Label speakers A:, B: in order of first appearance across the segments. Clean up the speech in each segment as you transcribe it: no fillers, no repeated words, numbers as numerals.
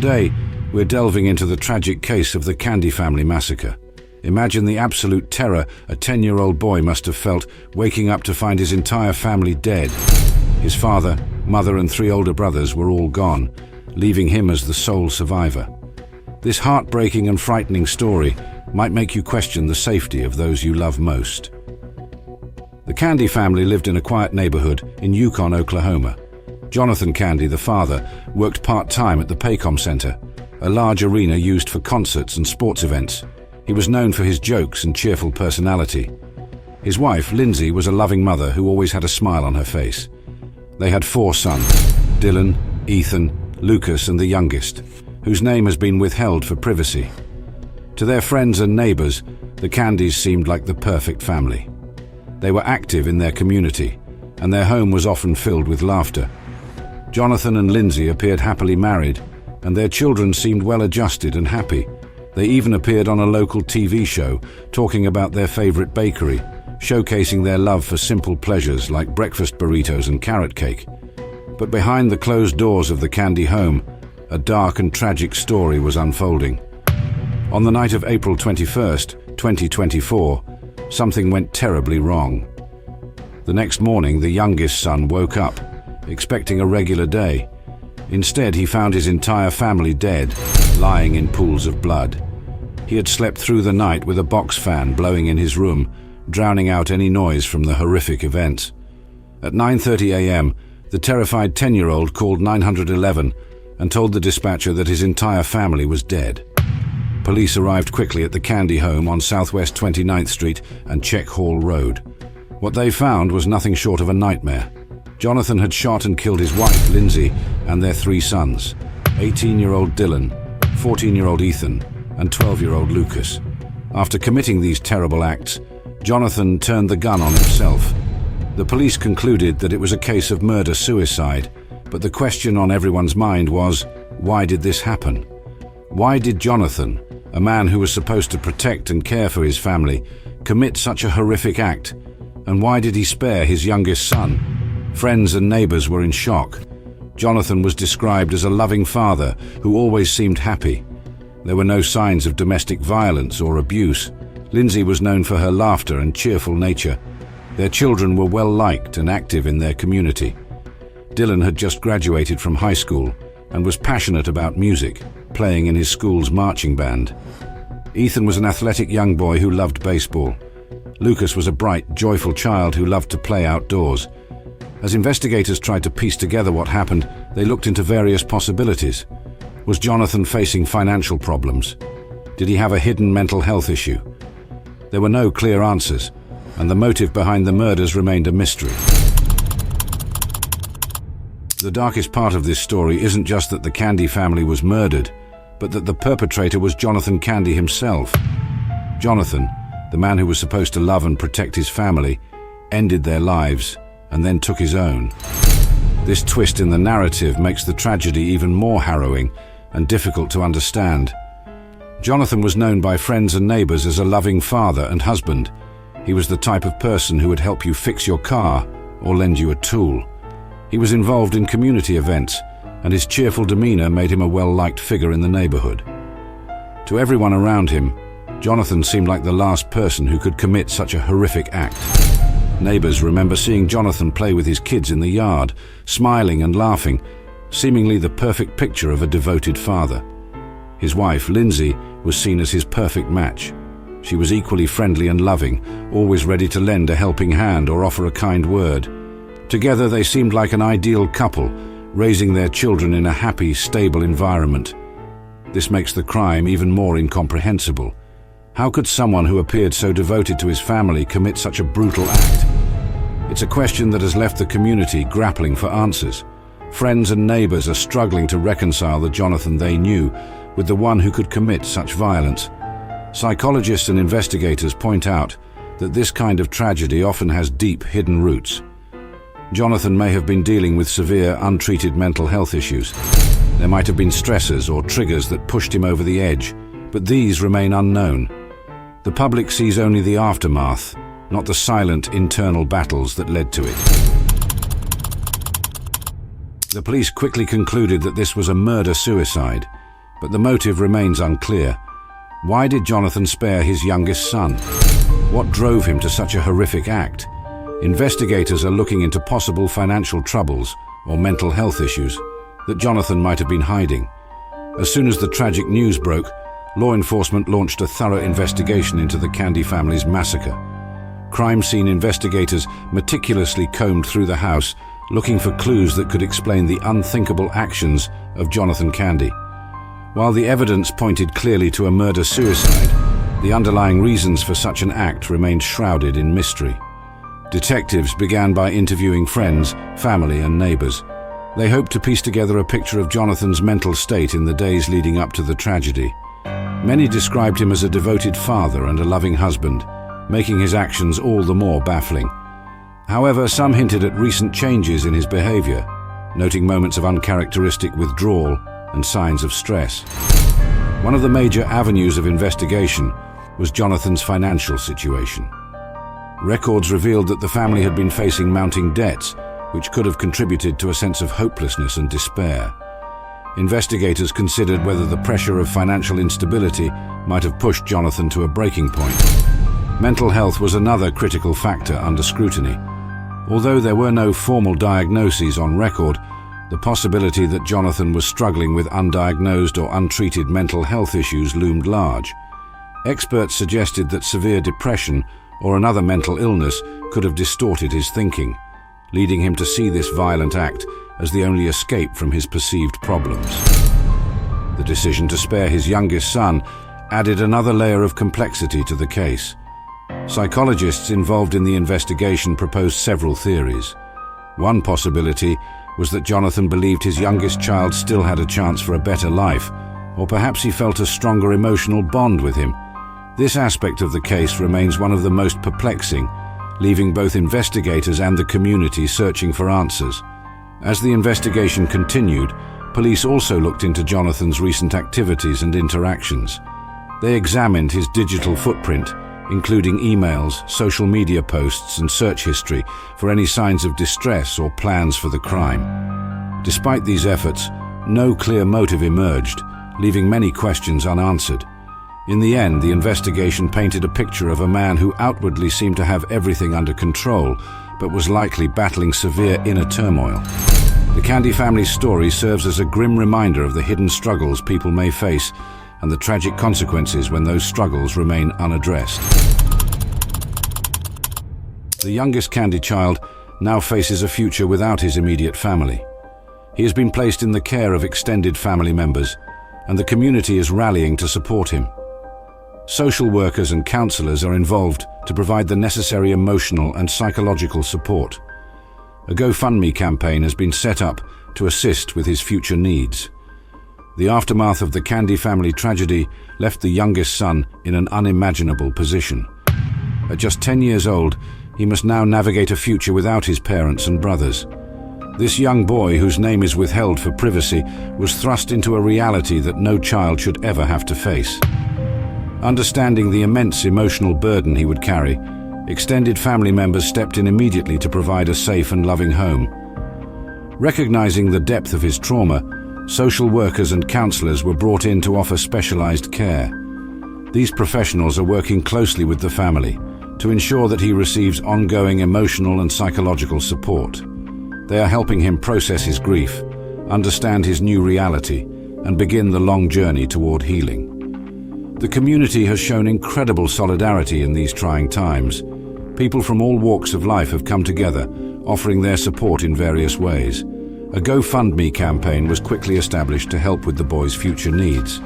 A: Today, we're delving into the tragic case of the Candy family massacre. Imagine the absolute terror a 10-year-old boy must have felt waking up to find his entire family dead. His father, mother, and 3 older brothers were all gone, leaving him as the sole survivor. This heartbreaking and frightening story might make you question the safety of those you love most. The Candy family lived in a quiet neighborhood in Yukon, Oklahoma. Jonathan Candy, the father, worked part-time at the Paycom Center, a large arena used for concerts and sports events. He was known for his jokes and cheerful personality. His wife, Lindsay, was a loving mother who always had a smile on her face. They had 4 sons, Dylan, Ethan, Lucas, and the youngest, whose name has been withheld for privacy. To their friends and neighbors, the Candys seemed like the perfect family. They were active in their community, and their home was often filled with laughter. Jonathan and Lindsay appeared happily married, and their children seemed well-adjusted and happy. They even appeared on a local TV show, talking about their favorite bakery, showcasing their love for simple pleasures like breakfast burritos and carrot cake. But behind the closed doors of the Candy home, a dark and tragic story was unfolding. On the night of April 21st, 2024, something went terribly wrong. The next morning, the youngest son woke up, expecting a regular day. Instead, he found his entire family dead, lying in pools of blood. He had slept through the night with a box fan blowing in his room, drowning out any noise from the horrific events. At 9:30 a.m., the terrified 10-year-old called 911 and told the dispatcher that his entire family was dead. Police arrived quickly at the Candy home on Southwest 29th Street and Check Hall Road. What they found was nothing short of a nightmare. Jonathan had shot and killed his wife, Lindsay, and their 3 sons, 18-year-old Dylan, 14-year-old Ethan, and 12-year-old Lucas. After committing these terrible acts, Jonathan turned the gun on himself. The police concluded that it was a case of murder-suicide, but the question on everyone's mind was, why did this happen? Why did Jonathan, a man who was supposed to protect and care for his family, commit such a horrific act? And why did he spare his youngest son? Friends and neighbors were in shock. Jonathan was described as a loving father who always seemed happy. There were no signs of domestic violence or abuse. Lindsay was known for her laughter and cheerful nature. Their children were well-liked and active in their community. Dylan had just graduated from high school and was passionate about music, playing in his school's marching band. Ethan was an athletic young boy who loved baseball. Lucas was a bright, joyful child who loved to play outdoors. As investigators tried to piece together what happened, they looked into various possibilities. Was Jonathan facing financial problems? Did he have a hidden mental health issue? There were no clear answers, and the motive behind the murders remained a mystery. The darkest part of this story isn't just that the Candy family was murdered, but that the perpetrator was Jonathan Candy himself. Jonathan, the man who was supposed to love and protect his family, ended their lives and then took his own. This twist in the narrative makes the tragedy even more harrowing and difficult to understand. Jonathan was known by friends and neighbors as a loving father and husband. He was the type of person who would help you fix your car or lend you a tool. He was involved in community events, and his cheerful demeanor made him a well-liked figure in the neighborhood. To everyone around him, Jonathan seemed like the last person who could commit such a horrific act. Neighbors remember seeing Jonathan play with his kids in the yard, smiling and laughing, seemingly the perfect picture of a devoted father. His wife, Lindsay, was seen as his perfect match. She was equally friendly and loving, always ready to lend a helping hand or offer a kind word. Together they seemed like an ideal couple, raising their children in a happy, stable environment. This makes the crime even more incomprehensible. How could someone who appeared so devoted to his family commit such a brutal act? It's a question that has left the community grappling for answers. Friends and neighbors are struggling to reconcile the Jonathan they knew with the one who could commit such violence. Psychologists and investigators point out that this kind of tragedy often has deep, hidden roots. Jonathan may have been dealing with severe, untreated mental health issues. There might have been stressors or triggers that pushed him over the edge, but these remain unknown. The public sees only the aftermath, not the silent internal battles that led to it. The police quickly concluded that this was a murder-suicide. but the motive remains unclear. Why did Jonathan spare his youngest son? What drove him to such a horrific act? Investigators are looking into possible financial troubles or mental health issues that Jonathan might have been hiding. As soon as the tragic news broke, law enforcement launched a thorough investigation into the Candy family's massacre. Crime scene investigators meticulously combed through the house, looking for clues that could explain the unthinkable actions of Jonathan Candy. While the evidence pointed clearly to a murder-suicide, the underlying reasons for such an act remained shrouded in mystery. Detectives began by interviewing friends, family, and neighbors. They hoped to piece together a picture of Jonathan's mental state in the days leading up to the tragedy. Many described him as a devoted father and a loving husband, making his actions all the more baffling. However, some hinted at recent changes in his behavior, noting moments of uncharacteristic withdrawal and signs of stress. One of the major avenues of investigation was Jonathan's financial situation. Records revealed that the family had been facing mounting debts, which could have contributed to a sense of hopelessness and despair. Investigators considered whether the pressure of financial instability might have pushed Jonathan to a breaking point. Mental health was another critical factor under scrutiny. Although there were no formal diagnoses on record, the possibility that Jonathan was struggling with undiagnosed or untreated mental health issues loomed large. Experts suggested that severe depression or another mental illness could have distorted his thinking, leading him to see this violent act as the only escape from his perceived problems. The decision to spare his youngest son added another layer of complexity to the case. Psychologists involved in the investigation proposed several theories. One possibility was that Jonathan believed his youngest child still had a chance for a better life, or perhaps he felt a stronger emotional bond with him. This aspect of the case remains one of the most perplexing, leaving both investigators and the community searching for answers. As the investigation continued, police also looked into Jonathan's recent activities and interactions. They examined his digital footprint, including emails, social media posts, and search history for any signs of distress or plans for the crime. Despite these efforts, no clear motive emerged, leaving many questions unanswered. In the end, the investigation painted a picture of a man who outwardly seemed to have everything under control, but was likely battling severe inner turmoil. The Candy family's story serves as a grim reminder of the hidden struggles people may face and the tragic consequences when those struggles remain unaddressed. The youngest Candy child now faces a future without his immediate family. He has been placed in the care of extended family members, and the community is rallying to support him. Social workers and counselors are involved to provide the necessary emotional and psychological support. A GoFundMe campaign has been set up to assist with his future needs. The aftermath of the Candy family tragedy left the youngest son in an unimaginable position. At just 10 years old, he must now navigate a future without his parents and brothers. This young boy, whose name is withheld for privacy, was thrust into a reality that no child should ever have to face. Understanding the immense emotional burden he would carry, extended family members stepped in immediately to provide a safe and loving home. Recognizing the depth of his trauma, social workers and counselors were brought in to offer specialized care. These professionals are working closely with the family to ensure that he receives ongoing emotional and psychological support. They are helping him process his grief, understand his new reality, and begin the long journey toward healing. The community has shown incredible solidarity in these trying times. People from all walks of life have come together, offering their support in various ways. A GoFundMe campaign was quickly established to help with the boy's future needs.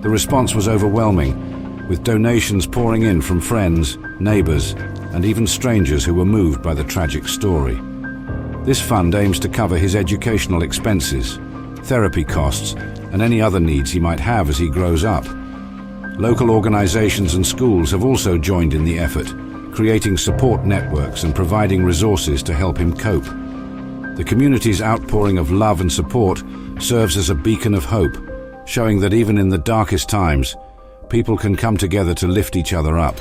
A: The response was overwhelming, with donations pouring in from friends, neighbors, and even strangers who were moved by the tragic story. This fund aims to cover his educational expenses, therapy costs, and any other needs he might have as he grows up. Local organizations and schools have also joined in the effort, creating support networks and providing resources to help him cope. The community's outpouring of love and support serves as a beacon of hope, showing that even in the darkest times, people can come together to lift each other up.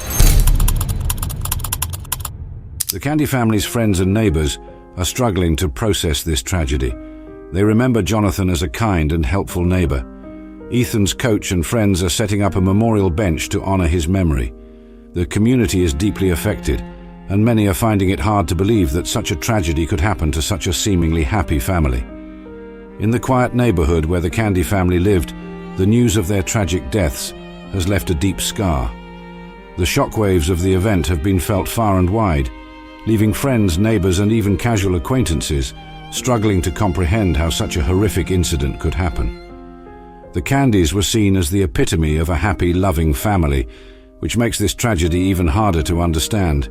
A: The Candy family's friends and neighbors are struggling to process this tragedy. They remember Jonathan as a kind and helpful neighbor. Ethan's coach and friends are setting up a memorial bench to honor his memory. The community is deeply affected, and many are finding it hard to believe that such a tragedy could happen to such a seemingly happy family. In the quiet neighborhood where the Candy family lived, the news of their tragic deaths has left a deep scar. The shockwaves of the event have been felt far and wide, leaving friends, neighbors, and even casual acquaintances struggling to comprehend how such a horrific incident could happen. The Candys were seen as the epitome of a happy, loving family, which makes this tragedy even harder to understand.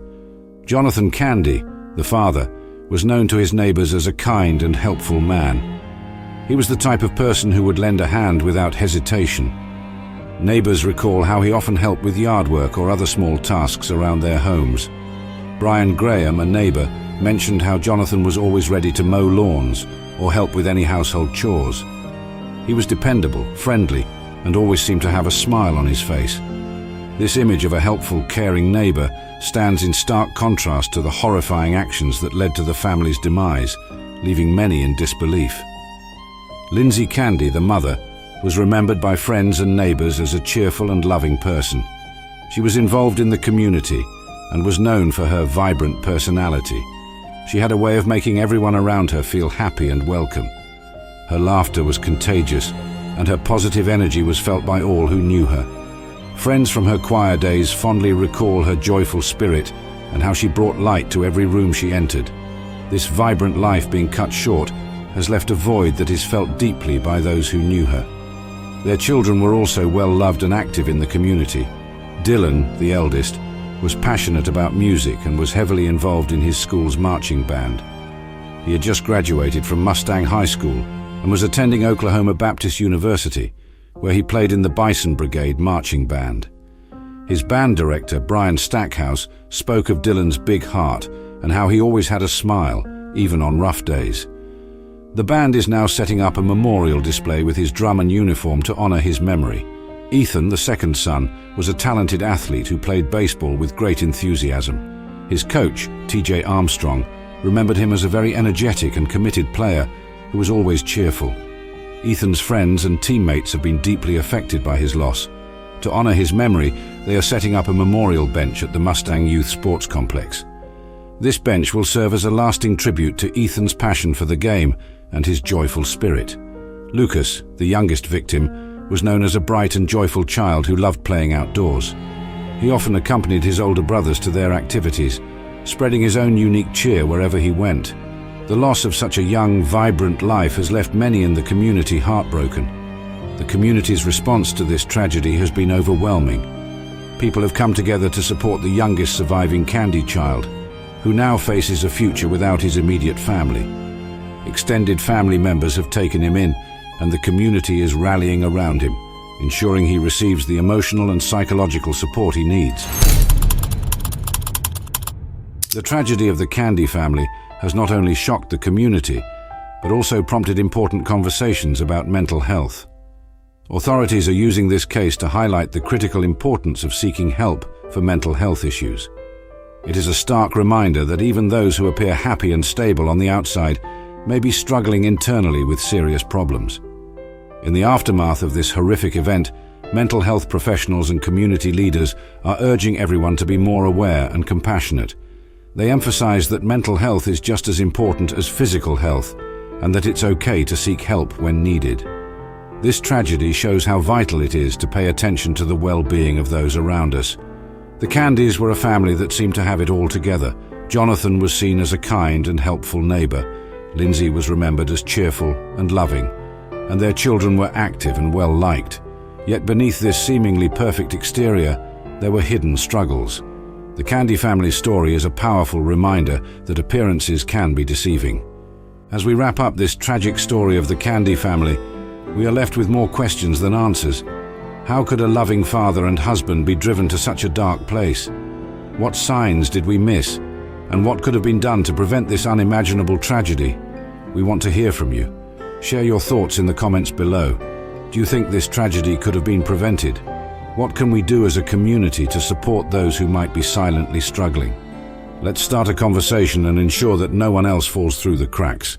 A: Jonathan Candy, the father, was known to his neighbors as a kind and helpful man. He was the type of person who would lend a hand without hesitation. Neighbors recall how he often helped with yard work or other small tasks around their homes. Brian Graham, a neighbor, mentioned how Jonathan was always ready to mow lawns or help with any household chores. He was dependable, friendly, and always seemed to have a smile on his face. This image of a helpful, caring neighbor stands in stark contrast to the horrifying actions that led to the family's demise, leaving many in disbelief. Lindsay Candy, the mother, was remembered by friends and neighbors as a cheerful and loving person. She was involved in the community and was known for her vibrant personality. She had a way of making everyone around her feel happy and welcome. Her laughter was contagious, and her positive energy was felt by all who knew her. Friends from her choir days fondly recall her joyful spirit and how she brought light to every room she entered. This vibrant life being cut short has left a void that is felt deeply by those who knew her. Their children were also well loved and active in the community. Dylan, the eldest, was passionate about music and was heavily involved in his school's marching band. He had just graduated from Mustang High School and was attending Oklahoma Baptist University, where he played in the Bison Brigade marching band. His band director, Brian Stackhouse, spoke of Dylan's big heart and how he always had a smile, even on rough days. The band is now setting up a memorial display with his drum and uniform to honor his memory. Ethan, the second son, was a talented athlete who played baseball with great enthusiasm. His coach, TJ Armstrong, remembered him as a very energetic and committed player who was always cheerful. Ethan's friends and teammates have been deeply affected by his loss. To honor his memory, they are setting up a memorial bench at the Mustang Youth Sports Complex. This bench will serve as a lasting tribute to Ethan's passion for the game and his joyful spirit. Lucas, the youngest victim, was known as a bright and joyful child who loved playing outdoors. He often accompanied his older brothers to their activities, spreading his own unique cheer wherever he went. The loss of such a young, vibrant life has left many in the community heartbroken. The community's response to this tragedy has been overwhelming. People have come together to support the youngest surviving Candy child, who now faces a future without his immediate family. Extended family members have taken him in, and the community is rallying around him, ensuring he receives the emotional and psychological support he needs. The tragedy of the Candy family has not only shocked the community, but also prompted important conversations about mental health. Authorities are using this case to highlight the critical importance of seeking help for mental health issues. It is a stark reminder that even those who appear happy and stable on the outside may be struggling internally with serious problems. In the aftermath of this horrific event, mental health professionals and community leaders are urging everyone to be more aware and compassionate. They emphasize that mental health is just as important as physical health, and that it's okay to seek help when needed. This tragedy shows how vital it is to pay attention to the well-being of those around us. The Candys were a family that seemed to have it all together. Jonathan was seen as a kind and helpful neighbor. Lindsay was remembered as cheerful and loving, and their children were active and well-liked. Yet beneath this seemingly perfect exterior, there were hidden struggles. The Candy family's story is a powerful reminder that appearances can be deceiving. As we wrap up this tragic story of the Candy family, we are left with more questions than answers. How could a loving father and husband be driven to such a dark place? What signs did we miss? And what could have been done to prevent this unimaginable tragedy? We want to hear from you. Share your thoughts in the comments below. Do you think this tragedy could have been prevented? What can we do as a community to support those who might be silently struggling? Let's start a conversation and ensure that no one else falls through the cracks.